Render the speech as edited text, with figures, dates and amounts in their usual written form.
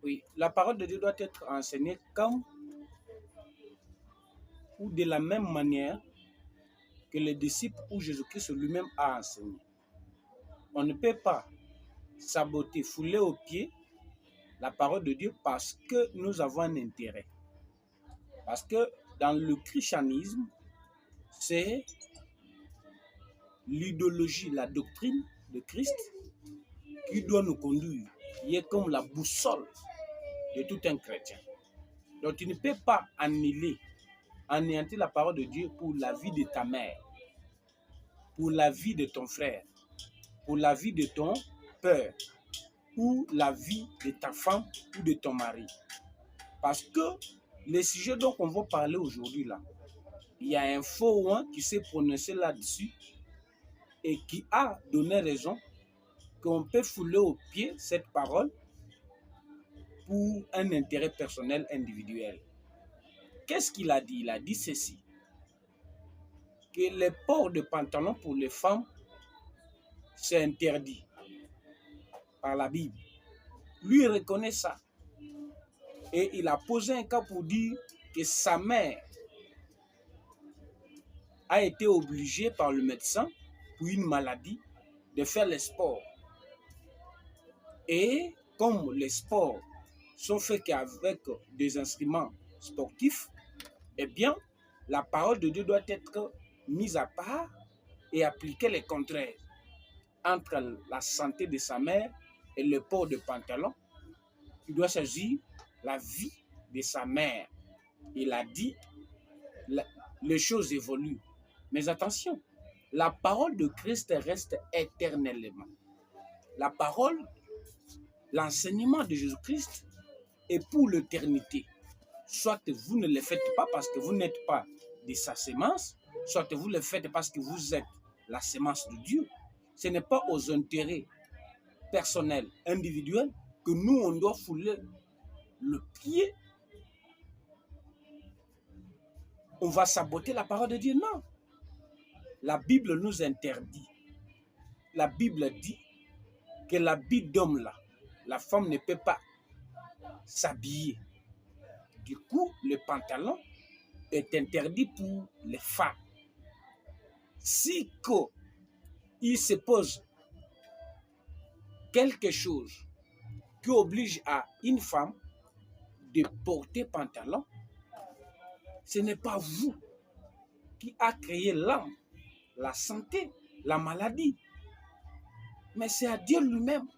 Oui, la parole de Dieu doit être enseignée comme ou de la même manière que les disciples ou Jésus-Christ lui-même a enseigné. On ne peut pas saboter, fouler aux pieds la parole de Dieu parce que nous avons un intérêt. Parce que dans le christianisme, c'est l'idéologie, la doctrine de Christ qui doit nous conduire, qui est comme la boussole de tout un chrétien. Donc tu ne peux pas anéantir la parole de Dieu pour la vie de ta mère, pour la vie de ton frère, pour la vie de ton père, ou la vie de ta femme ou de ton mari. Parce que les sujets dont on va parler aujourd'hui là, il y a un faux un qui s'est prononcé là-dessus et qui a donné raison qu'on peut fouler au pied cette parole pour un intérêt personnel individuel. Qu'est-ce qu'il a dit? Il a dit ceci, que le port de pantalon pour les femmes, c'est interdit par la Bible. Lui reconnaît ça. Et il a posé un cas pour dire que sa mère a été obligée par le médecin pour une maladie de faire le sport. Et comme les sports sont faits qu'avec des instruments sportifs, eh bien, la parole de Dieu doit être mise à part et appliquer les contraires entre la santé de sa mère et le port de pantalon. Il doit choisir la vie de sa mère. Il a dit, les choses évoluent. Mais attention, la parole de Christ reste éternellement. La parole, l'enseignement de Jésus-Christ est pour l'éternité. Soit vous ne le faites pas parce que vous n'êtes pas de sa sémence, soit vous le faites parce que vous êtes la sémence de Dieu. Ce n'est pas aux intérêts personnels, individuels, que nous, on doit fouler le pied. On va saboter la parole de Dieu. Non. La Bible nous interdit. La Bible dit que l'habit d'homme là, la femme ne peut pas s'habiller. Du coup, le pantalon est interdit pour les femmes. Si il se pose quelque chose qui oblige à une femme de porter pantalon, ce n'est pas vous qui a créé l'âme, la santé, la maladie, mais c'est à Dieu lui-même